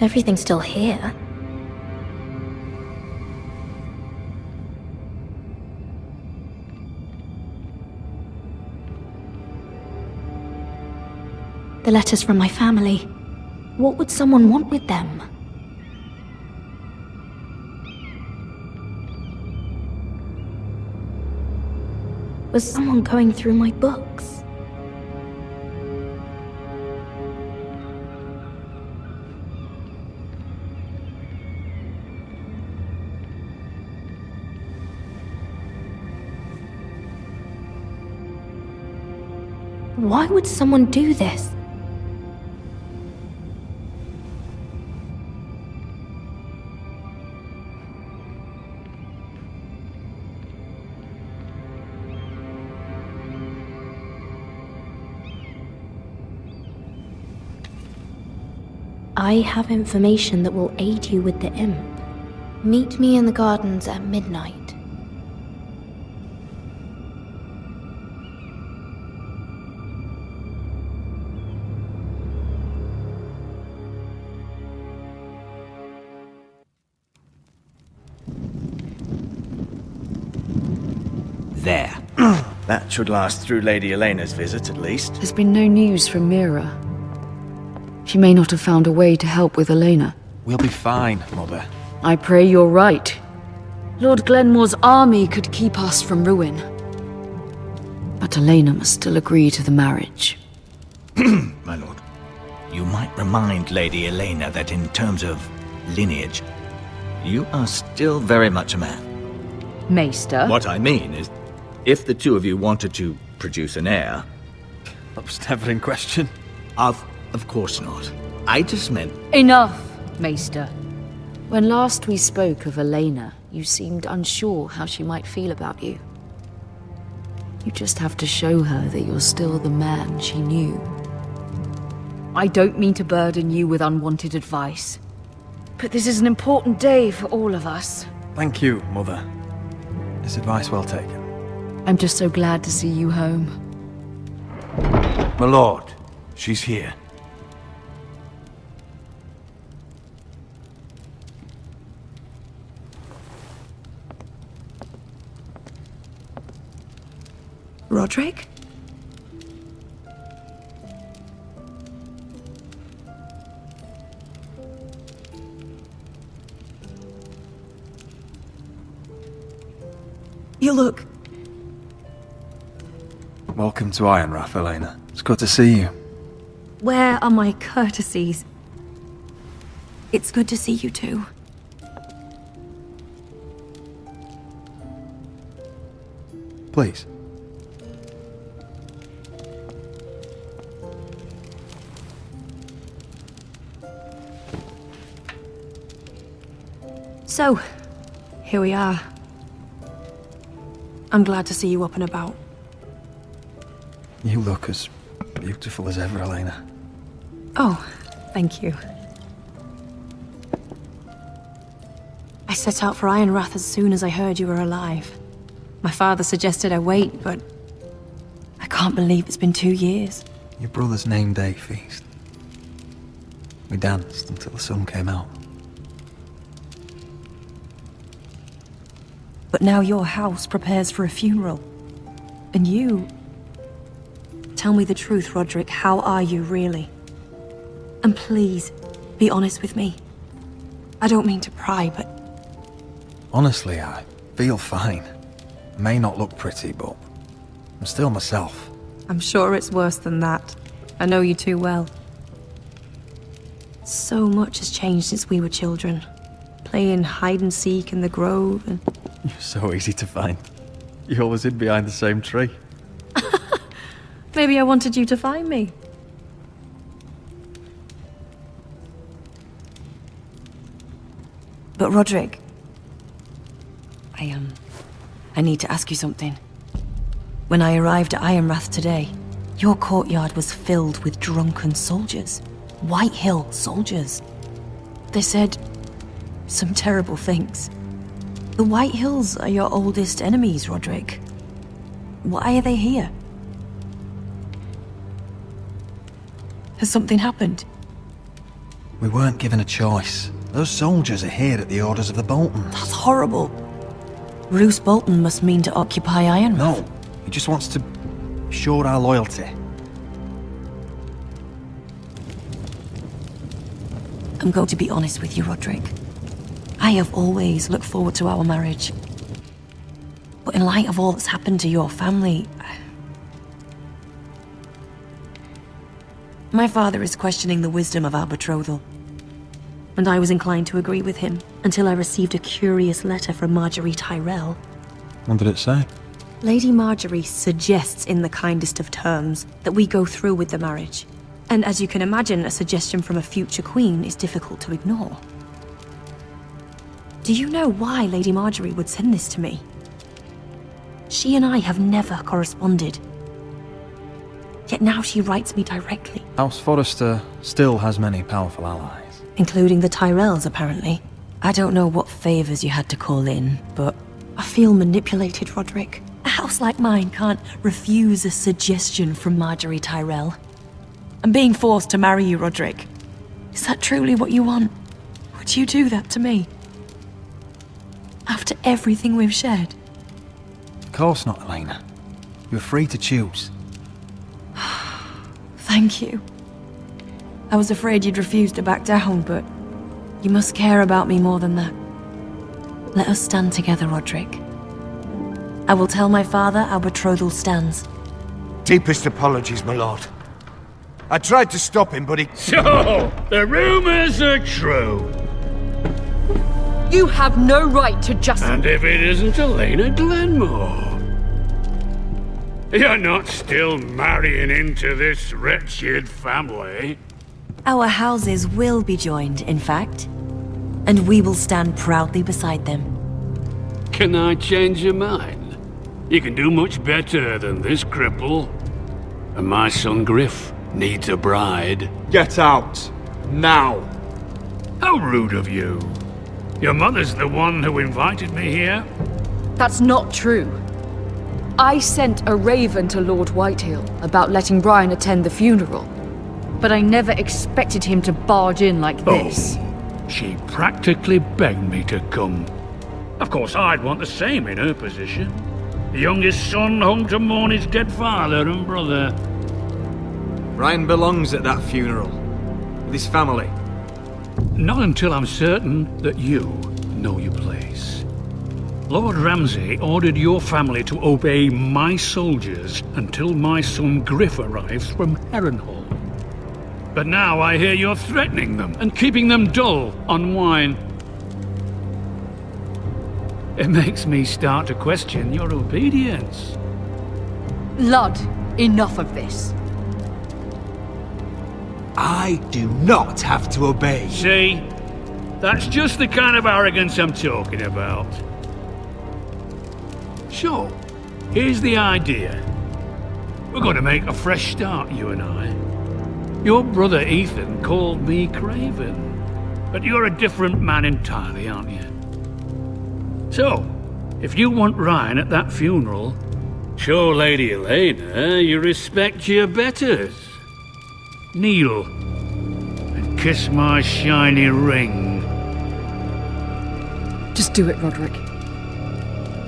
Everything's still here. The letters from my family. What would someone want with them? Was someone going through my books? Why would someone do this? I have information that will aid you with the imp. Meet me in the gardens at midnight. There. That should last through Lady Elena's visit, at least. There's been no news from Mira. She may not have found a way to help with Elena. We'll be fine, Mother. I pray you're right. Lord Glenmore's army could keep us from ruin. But Elena must still agree to the marriage. My lord. You might remind Lady Elena that in terms of lineage, you are still very much a man. Maester? What I mean is, if the two of you wanted to produce an heir... That was never in question. Of course not. I just meant... Enough, Maester. When last we spoke of Elena, you seemed unsure how she might feel about you. You just have to show her that you're still the man she knew. I don't mean to burden you with unwanted advice, but this is an important day for all of us. Thank you, Mother. This advice well taken. I'm just so glad to see you home. My lord, she's here. Roderick? You look... Welcome to Ironrath, Elena. It's good to see you. Where are my courtesies? It's good to see you too. Please. So, here we are. I'm glad to see you up and about. You look as beautiful as ever, Elena. Oh, thank you. I set out for Ironrath as soon as I heard you were alive. My father suggested I wait, but I can't believe it's been 2 years. Your brother's name day feast. We danced until the sun came out. But now your house prepares for a funeral. And you... Tell me the truth, Roderick. How are you, really? And please, be honest with me. I don't mean to pry, but... Honestly, I feel fine. May not look pretty, but I'm still myself. I'm sure it's worse than that. I know you too well. So much has changed since we were children. Playing hide and seek in the grove and... You're so easy to find. You always hid behind the same tree. Maybe I wanted you to find me. But Roderick... I need to ask you something. When I arrived at Ironrath today, your courtyard was filled with drunken soldiers. White Hill soldiers. They said some terrible things. The White Hills are your oldest enemies, Roderick. Why are they here? Has something happened? We weren't given a choice. Those soldiers are here at the orders of the Boltons. That's horrible. Roose Bolton must mean to occupy Ironrath. No, he just wants to assure our loyalty. I'm going to be honest with you, Roderick. I have always looked forward to our marriage. But in light of all that's happened to your family... My father is questioning the wisdom of our betrothal. And I was inclined to agree with him until I received a curious letter from Marjorie Tyrell. What did it say? Lady Marjorie suggests in the kindest of terms that we go through with the marriage. And as you can imagine, a suggestion from a future queen is difficult to ignore. Do you know why Lady Marjorie would send this to me? She and I have never corresponded. Yet now she writes me directly. House Forrester still has many powerful allies. Including the Tyrells, apparently. I don't know what favors you had to call in, but I feel manipulated, Roderick. A house like mine can't refuse a suggestion from Marjorie Tyrell. I'm being forced to marry you, Roderick. Is that truly what you want? Would you do that to me? After everything we've shared? Of course not, Elena. You're free to choose. Thank you. I was afraid you'd refuse to back down, but you must care about me more than that. Let us stand together, Roderick. I will tell my father our betrothal stands. Deepest apologies, my lord. I tried to stop him, but he... So, the rumors are true. You have no right to just... And if it isn't Elena Glenmore? You're not still marrying into this wretched family? Our houses will be joined, in fact. And we will stand proudly beside them. Can I change your mind? You can do much better than this cripple. And my son Griff needs a bride. Get out. Now. How rude of you. Your mother's the one who invited me here. That's not true. I sent a raven to Lord Whitehill about letting Brian attend the funeral. But I never expected him to barge in like this. Oh, she practically begged me to come. Of course, I'd want the same in her position. The youngest son home to mourn his dead father and brother. Brian belongs at that funeral. With his family. Not until I'm certain that you know your place. Lord Ramsay ordered your family to obey my soldiers until my son Griff arrives from Harrenhal. But now I hear you're threatening them and keeping them dull on wine. It makes me start to question your obedience. Lud, enough of this. I do not have to obey. See? That's just the kind of arrogance I'm talking about. So, here's the idea. We're going to make a fresh start, you and I. Your brother Ethan called me Craven, but you're a different man entirely, aren't you? So, if you want Ryan at that funeral, show Lady Elena you respect your betters. Kneel and kiss my shiny ring. Just do it, Roderick.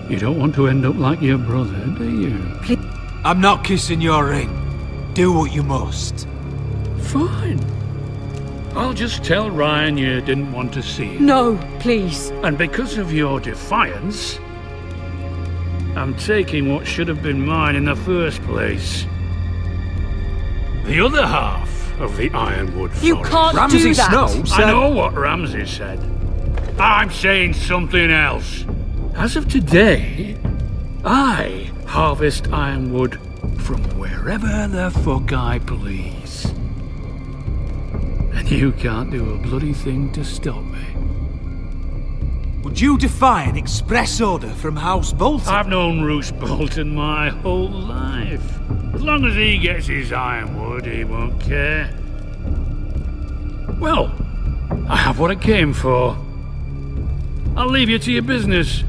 You don't want to end up like your brother, do you? Please. I'm not kissing your ring. Do what you must. Fine. I'll just tell Ryan you didn't want to see him. No, please. And because of your defiance, I'm taking what should have been mine in the first place. The other half of the Ironwood Forest. You can't Ramsay do that. Snow said... I know what Ramsay said. I'm saying something else. As of today, I harvest ironwood from wherever the fuck I please. And you can't do a bloody thing to stop me. Would you defy an express order from House Bolton? I've known Roose Bolton my whole life. As long as he gets his ironwood, he won't care. Well, I have what I came for. I'll leave you to your business.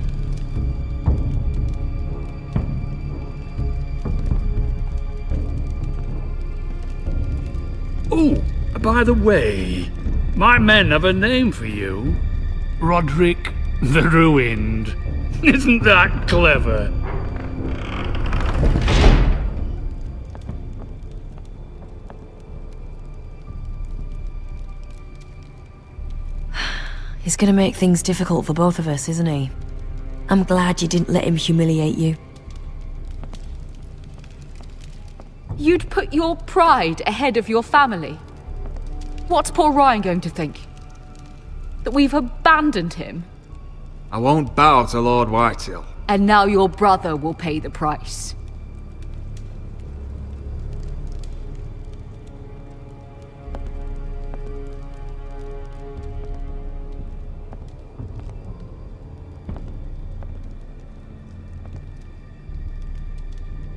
Oh, by the way, My men have a name for you. Roderick the Ruined. Isn't that clever? He's gonna make things difficult for both of us, isn't he? I'm glad you didn't let him humiliate you. You'd put your pride ahead of your family. What's poor Ryan going to think? That we've abandoned him? I won't bow to Lord Whitehill. And now your brother will pay the price.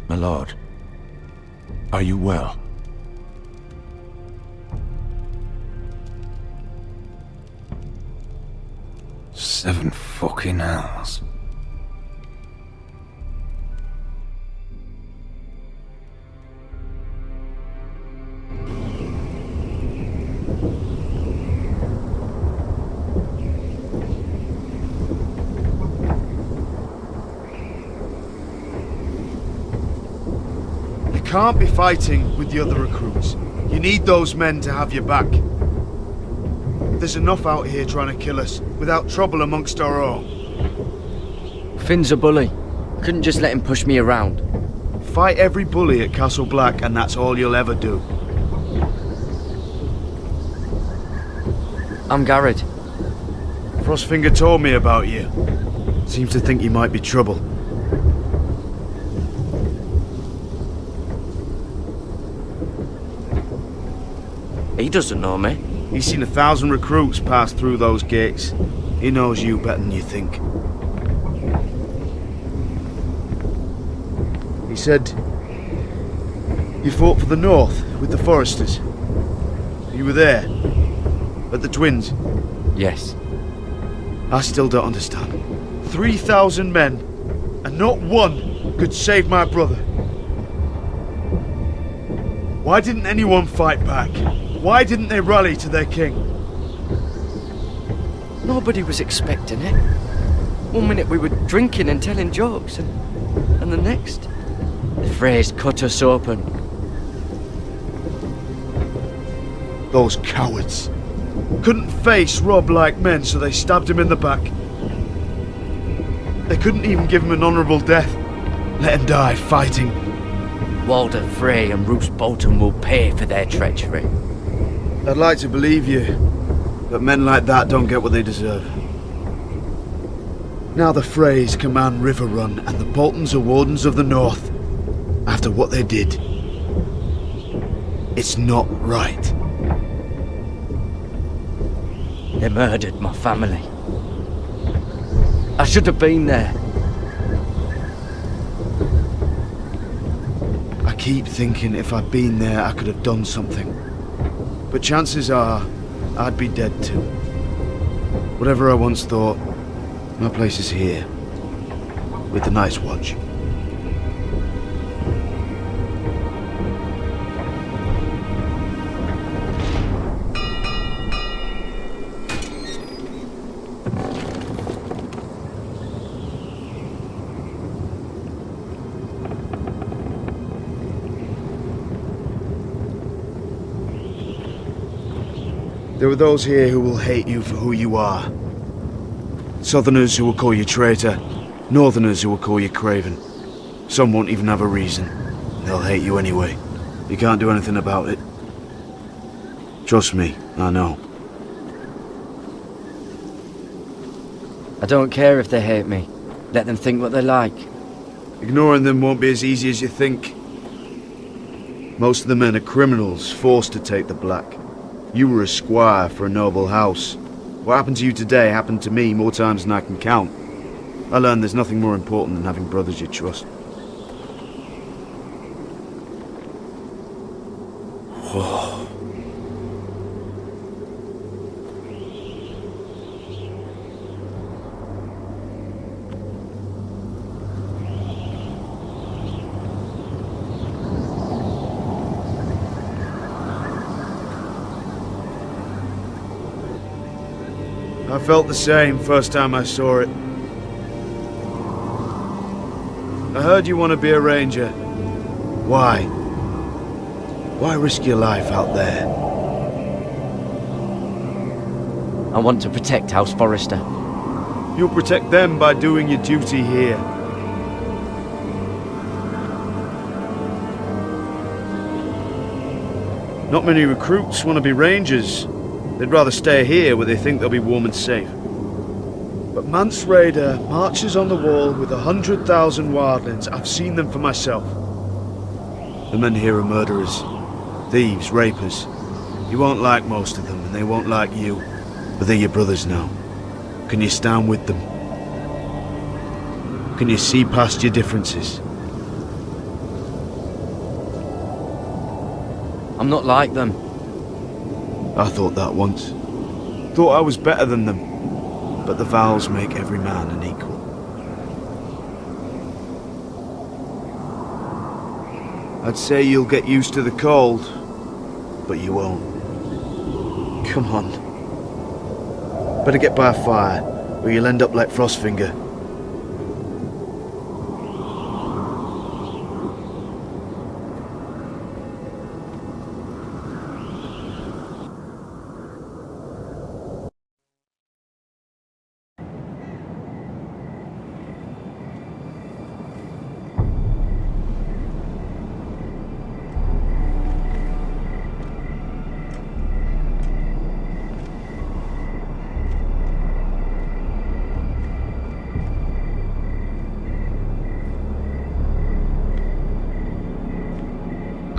My lord, are you well? 7 fucking hours. You can't be fighting with the other recruits. You need those men to have your back. There's enough out here trying to kill us, without trouble amongst our own. Finn's a bully. Couldn't just let him push me around. Fight every bully at Castle Black, and that's all you'll ever do. I'm Garrett. Frostfinger told me about you. Seems to think you might be trouble. He doesn't know me. He's seen 1,000 recruits pass through those gates. He knows you better than you think. He said you fought for the North with the Forresters. You were there, at the Twins. Yes. I still don't understand. 3,000 men, and not one could save my brother. Why didn't anyone fight back? Why didn't they rally to their king? Nobody was expecting it. One minute we were drinking and telling jokes, and the next, the Freys cut us open. Those cowards. Couldn't face Rob like men, so they stabbed him in the back. They couldn't even give him an honourable death. Let him die fighting. Walder Frey and Roose Bolton will pay for their treachery. I'd like to believe you, but men like that don't get what they deserve. Now the Freys command River Run, and the Boltons are Wardens of the North. After what they did, it's not right. They murdered my family. I should have been there. I keep thinking if I'd been there, I could have done something. But chances are, I'd be dead too. Whatever I once thought, my place is here, with the Night's Watch. There are those here who will hate you for who you are. Southerners who will call you traitor, Northerners who will call you craven. Some won't even have a reason. They'll hate you anyway. You can't do anything about it. Trust me, I know. I don't care if they hate me. Let them think what they like. Ignoring them won't be as easy as you think. Most of the men are criminals, forced to take the black. You were a squire for a noble house. What happened to you today happened to me more times than I can count. I learned there's nothing more important than having brothers you trust. I felt the same first time I saw it. I heard you want to be a ranger. Why? Why risk your life out there? I want to protect House Forrester. You'll protect them by doing your duty here. Not many recruits want to be rangers. They'd rather stay here where they think they'll be warm and safe. But Mance Raider marches on the wall with 100,000 wildlings. I've seen them for myself. The men here are murderers, thieves, rapers. You won't like most of them, and they won't like you. But they're your brothers now. Can you stand with them? Can you see past your differences? I'm not like them. I thought that once. Thought I was better than them. But the vows make every man an equal. I'd say you'll get used to the cold, but you won't. Come on. Better get by a fire, or you'll end up like Frostfinger.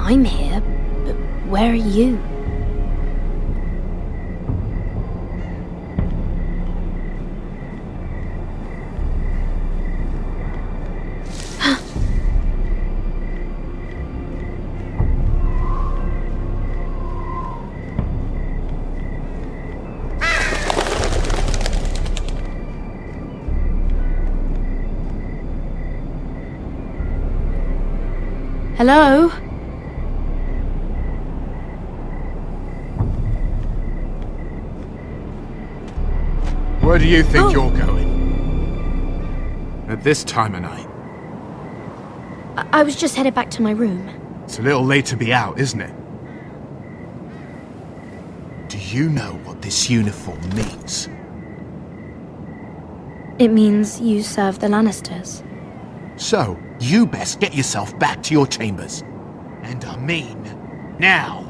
I'm here, but where are you? Hello? Where do you think you're going? At this time of night? I was just headed back to my room. It's a little late to be out, isn't it? Do you know what this uniform means? It means you serve the Lannisters. So, you best get yourself back to your chambers. And I mean, now.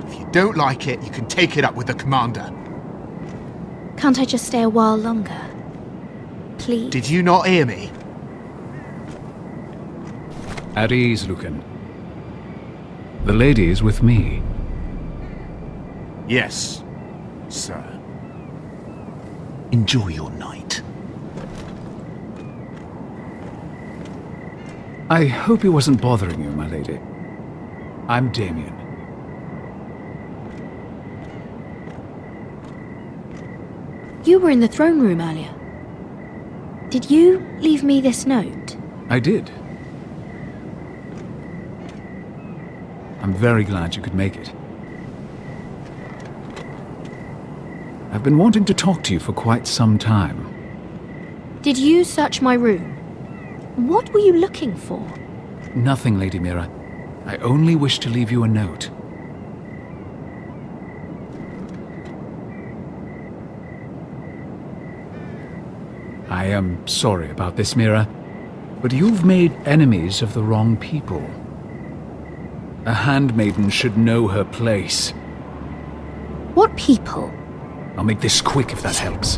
If you don't like it, you can take it up with the commander. Can't I just stay a while longer? Please? Did you not hear me? At ease, Lucan. The lady is with me. Yes, sir. Enjoy your night. I hope he wasn't bothering you, my lady. I'm Damien. You were in the throne room earlier. Did you leave me this note? I did. I'm very glad you could make it. I've been wanting to talk to you for quite some time. Did you search my room? What were you looking for? Nothing, Lady Mira. I only wish to leave you a note. I am sorry about this, Mira, but you've made enemies of the wrong people. A handmaiden should know her place. What people? I'll make this quick if that helps.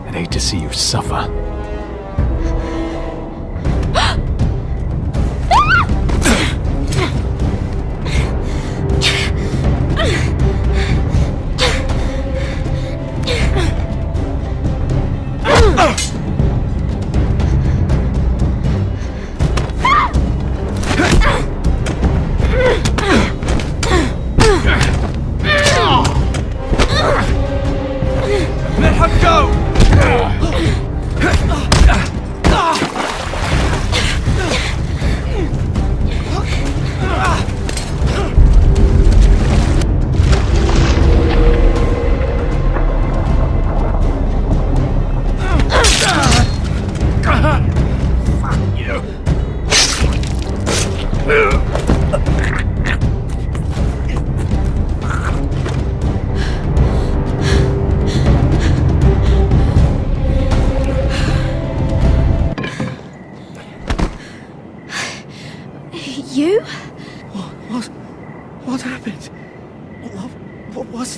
I'd hate to see you suffer. Let her go!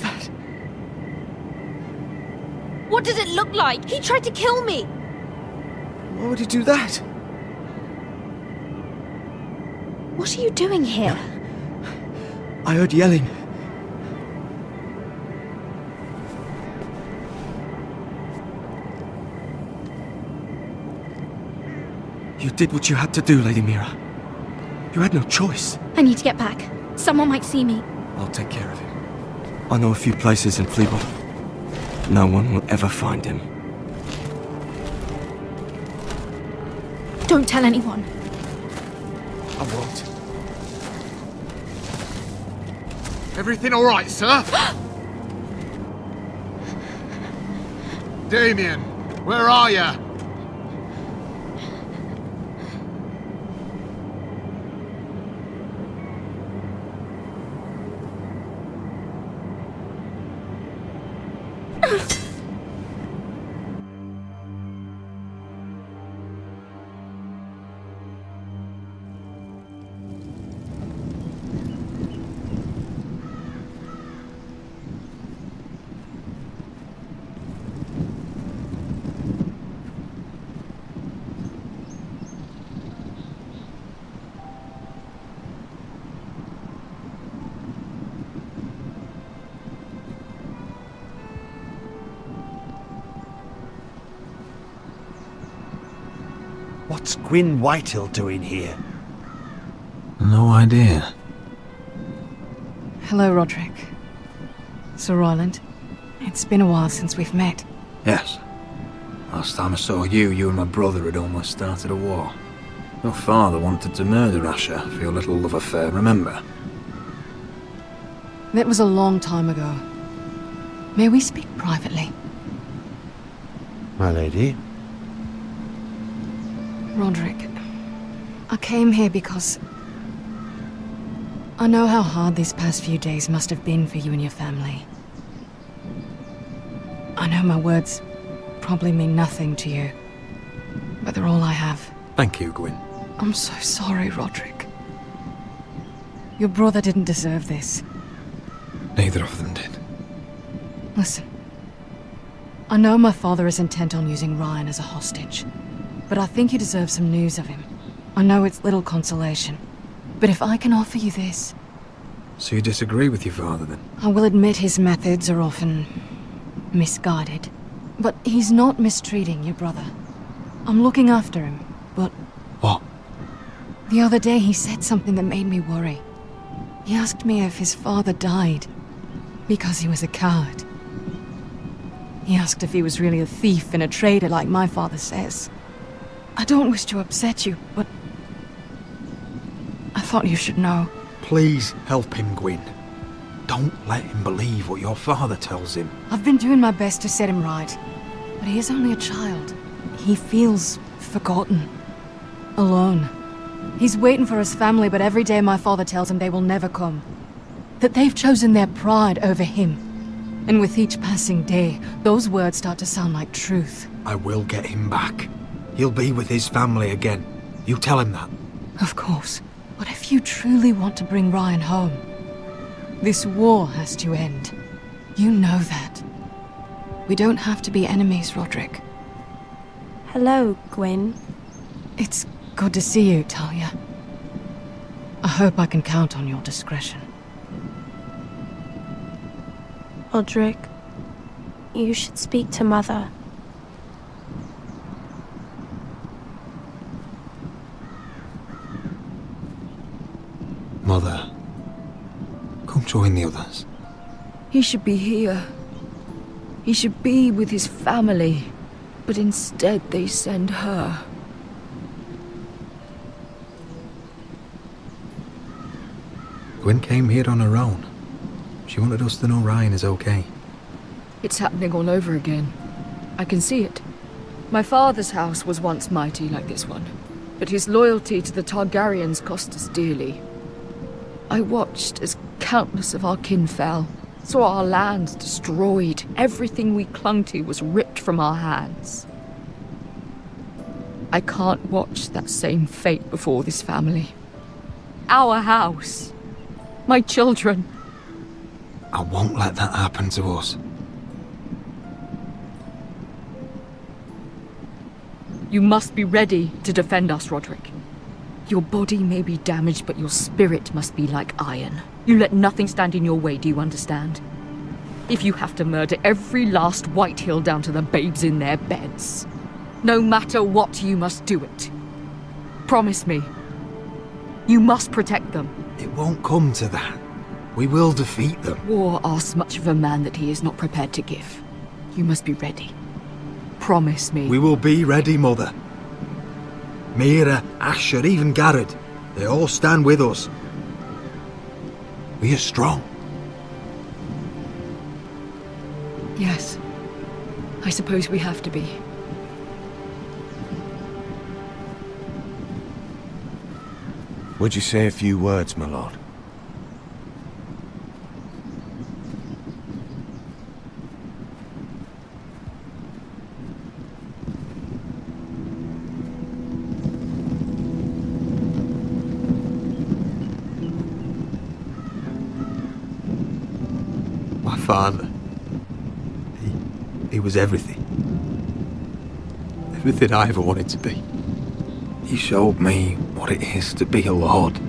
that? What does it look like? He tried to kill me! Why would he do that? What are you doing here? I heard yelling. You did what you had to do, Lady Mira. You had no choice. I need to get back. Someone might see me. I'll take care of him. I know a few places in Fleabot. No one will ever find him. Don't tell anyone. I won't. Everything all right, sir? Damien, where are you? What's Gwyn Whitehill doing here? No idea. Hello, Roderick. Sir Roland. It's been a while since we've met. Yes. Last time I saw you and my brother had almost started a war. Your father wanted to murder Asher for your little love affair, remember? That was a long time ago. May we speak privately? My lady? Roderick, I came here because I know how hard these past few days must have been for you and your family. I know my words probably mean nothing to you, but they're all I have. Thank you, Gwyn. I'm so sorry, Roderick. Your brother didn't deserve this. Neither of them did. Listen, I know my father is intent on using Ryan as a hostage, but I think you deserve some news of him. I know it's little consolation, but if I can offer you this... So you disagree with your father, then? I will admit his methods are often misguided, but he's not mistreating your brother. I'm looking after him, but... What? The other day he said something that made me worry. He asked me if his father died because he was a coward. He asked if he was really a thief and a traitor like my father says. I don't wish to upset you, but I thought you should know. Please help him, Gwyn. Don't let him believe what your father tells him. I've been doing my best to set him right, but he is only a child. He feels forgotten, alone. He's waiting for his family, but every day my father tells him they will never come. That they've chosen their pride over him. And with each passing day, those words start to sound like truth. I will get him back. He'll be with his family again. You tell him that. Of course. But if you truly want to bring Ryan home, this war has to end. You know that. We don't have to be enemies, Roderick. Hello, Gwyn. It's good to see you, Talia. I hope I can count on your discretion. Roderick, you should speak to Mother. Mother, come join the others. He should be here. He should be with his family. But instead they send her. Gwyn came here on her own. She wanted us to know Ryan is okay. It's happening all over again. I can see it. My father's house was once mighty like this one, but his loyalty to the Targaryens cost us dearly. I watched as countless of our kin fell, saw our lands destroyed, everything we clung to was ripped from our hands. I can't watch that same fate before this family. Our house. My children. I won't let that happen to us. You must be ready to defend us, Roderick. Your body may be damaged, but your spirit must be like iron. You let nothing stand in your way, do you understand? If you have to murder every last Whitehill down to the babes in their beds, no matter what, you must do it. Promise me. You must protect them. It won't come to that. We will defeat them. War asks much of a man that he is not prepared to give. You must be ready. Promise me. We will be ready, Mother. Mira, Asher, even Garrett, they all stand with us. We are strong. Yes. I suppose we have to be. Would you say a few words, my lord? My father, he was everything. Everything I ever wanted to be. He showed me what it is to be a lord.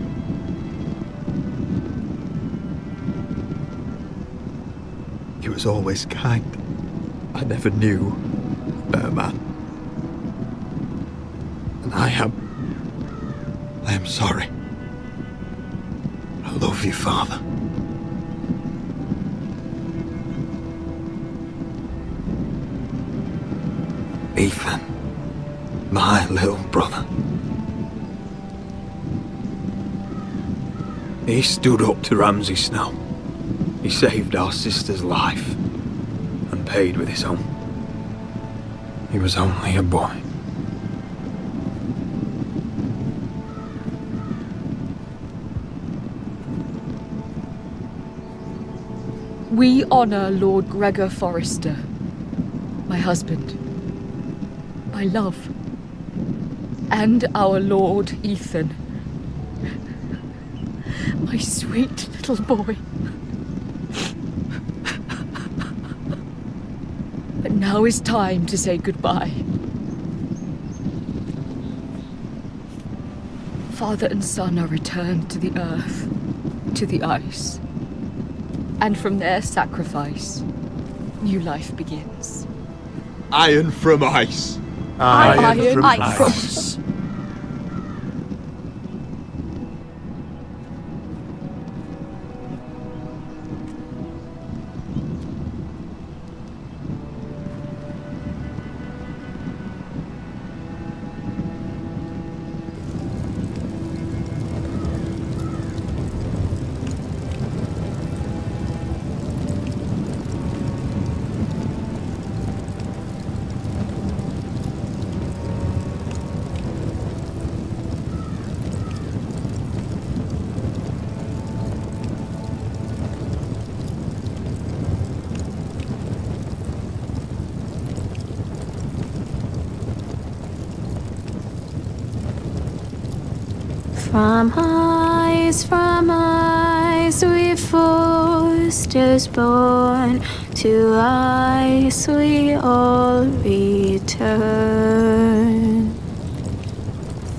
He was always kind. I never knew a better man. And I am sorry. I love you, Father. Ethan, my little brother. He stood up to Ramsay Snow. He saved our sister's life and paid with his own. He was only a boy. We honor Lord Gregor Forrester, my husband, my love, and our Lord Ethan, my sweet little boy. But now is time to say goodbye. Father and son are returned to the earth, to the ice, and from their sacrifice, new life begins. Iron from ice. Iron from ice. From ice, we Forresters born, to ice we all return.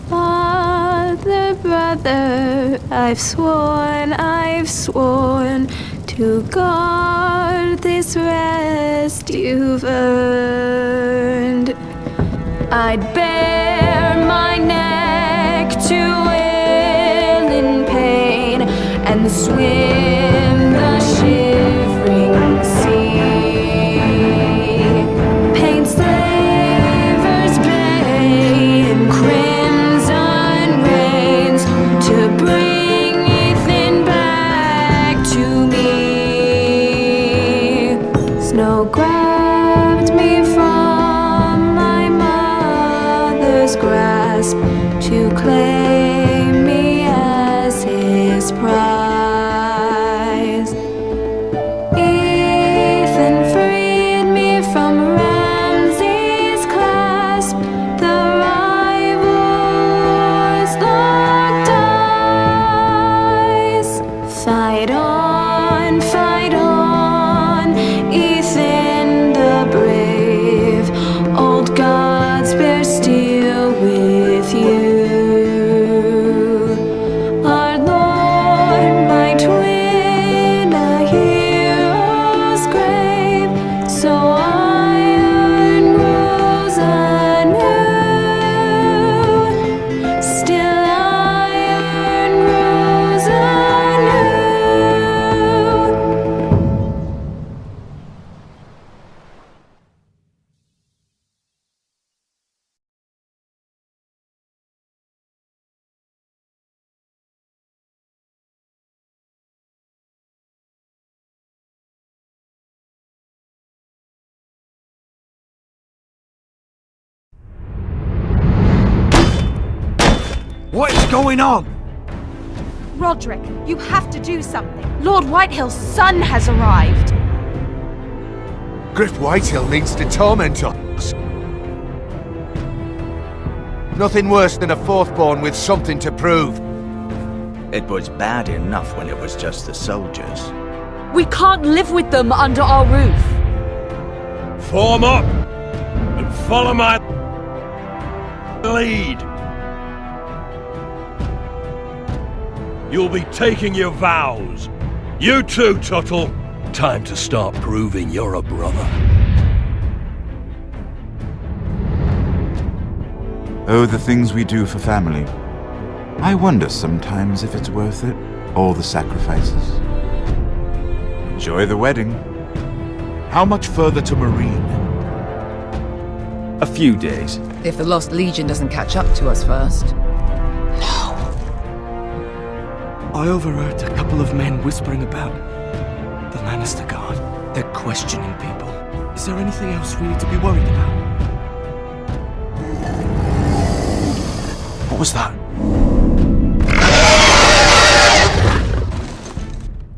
Father, brother, I've sworn to guard this rest you've earned. I'd bare my neck to and swim the shivering sea. Paint slavers bay in crimson rains to bring Ethan back to me. Snow grabbed me from my mother's grasp to claim me as his prize. Fight on, What is going on? Roderick, you have to do something. Lord Whitehill's son has arrived. Griff Whitehill means to torment us. Nothing worse than a fourthborn with something to prove. It was bad enough when it was just the soldiers. We can't live with them under our roof. Form up and follow my lead. You'll be taking your vows. You too, Tuttle. Time to start proving you're a brother. Oh, the things we do for family. I wonder sometimes if it's worth it, all the sacrifices. Enjoy the wedding. How much further to Marine? A few days. If the Lost Legion doesn't catch up to us first. I overheard a couple of men whispering about the Lannister Guard. They're questioning people. Is there anything else we need to be worried about? What was that?